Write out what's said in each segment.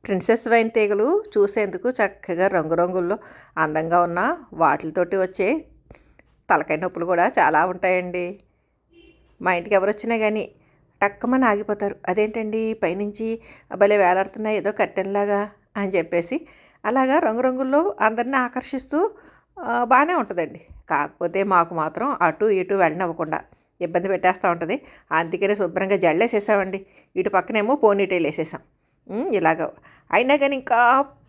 Princess wine తీగలు చూసేందుకు చక్కగా రంగురంగుల్లో అందంగా ఉన్న వాటితోటి వచ్చే తలకాయ నొప్పులు కూడా చాలా ఉంటాయండి. మా ఇంటికి ఎవరు వచ్చినా కానీ టక్కమని ఆగిపోతారు. అదేంటండి పైనుంచి భలే వేలాడుతున్నాయి ఏదో కర్టెన్లాగా అని చెప్పేసి అలాగా రంగురంగుల్లో అందరిని ఆకర్షిస్తూ బాగానే ఉంటుందండి. కాకపోతే మాకు మాత్రం అటు ఇటు వెళ్ళనివ్వకుండా ఇబ్బంది పెట్టేస్తూ ఉంటుంది. అందుకనే శుభ్రంగా జడలేసేసామండి. ఇటు పక్కనేమో పోనీటైల్ వేసేసాం. ఇలాగ అయినా కానీ ఇంకా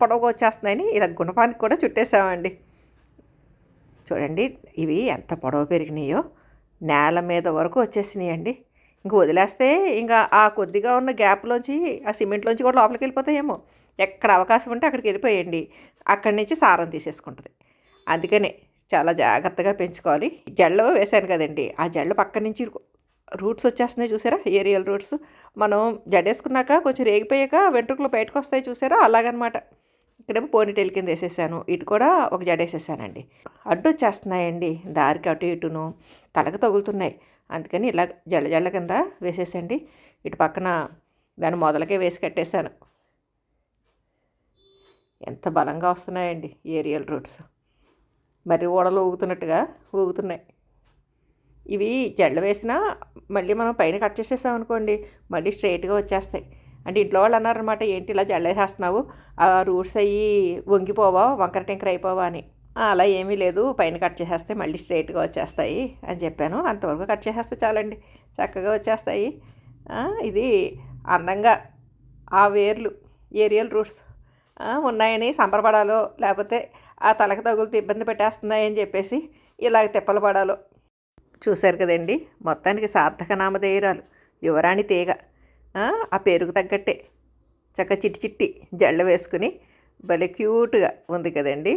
పొడవుగా వచ్చేస్తున్నాయని ఇలా గుణపానికి కూడా చుట్టేసామండి. చూడండి ఇవి ఎంత పొడవు పెరిగినాయో, నేల మీద వరకు వచ్చేసినాయండి. ఇంక వదిలేస్తే ఇంకా ఆ కొద్దిగా ఉన్న గ్యాప్లోంచి ఆ సిమెంట్లోంచి కూడా లోపలికి వెళ్ళిపోతాయేమో. ఎక్కడ అవకాశం ఉంటే అక్కడికి వెళ్ళిపోయండి. అక్కడి నుంచి సారం తీసేసుకుంటుంది. అందుకనే చాలా జాగ్రత్తగా పెంచుకోవాలి. జడలో వేశాను కదండి, ఆ జడలు పక్క నుంచి రూట్స్ వచ్చేస్తున్నాయి చూసారా, ఏరియల్ రూట్స్. మనం జడేసుకున్నాక కొంచెం రేగిపోయాక వెంట్రుకలు బయటకు వస్తాయి చూసారా, అలాగనమాట. ఇక్కడేమో పోనీటైల్ కింద వేసేసాను. ఇటు కూడా ఒక జడేసేసానండి. అడ్డు వచ్చేస్తున్నాయండి దారికి, అటు ఇటును తలకు తగులుతున్నాయి. అందుకని ఇలా జళ్ళ జళ్ళ కింద వేసేసండి. ఇటు పక్కన దాన్ని మొదలకే వేసి కట్టేశాను. ఎంత బలంగా వస్తున్నాయండి ఏరియల్ రూట్స్, మరి ఓడలు ఊగుతున్నట్టుగా ఊగుతున్నాయి. ఇవి జడలు వేసినా మళ్ళీ మనం పైన కట్ చేసేసాం అనుకోండి, మళ్ళీ స్ట్రైట్గా వచ్చేస్తాయి. అంటే ఇంట్లో వాళ్ళు అన్నారనమాట, ఏంటి ఇలా జడలు వేసేస్తున్నావు, ఆ రూట్స్ అయ్యి వంగిపోవా, వంకర టింకర అయిపోవా అని. అలా ఏమీ లేదు, పైన కట్ చేసేస్తే మళ్ళీ స్ట్రైట్గా వచ్చేస్తాయి అని చెప్పాను. అంతవరకు కట్ చేసేస్తే చాలండి, చక్కగా వచ్చేస్తాయి. ఇది అందంగా ఆ వేర్లు ఏరియల్ రూట్స్ ఉన్నాయని సంబరపడాలో, లేకపోతే ఆ తలకు తగులుతూ ఇబ్బంది పెట్టేస్తున్నాయని చెప్పేసి ఇలాగ తిప్పలు పడాలో. చూశారు కదండి, మొత్తానికి సార్థక నామధేయురాలు యువరాణి తీగ. ఆ పేరుకు తగ్గట్టే చక్క చిట్టి చిట్టి జళ్ళు వేసుకుని భలే క్యూట్గా ఉంది కదండి.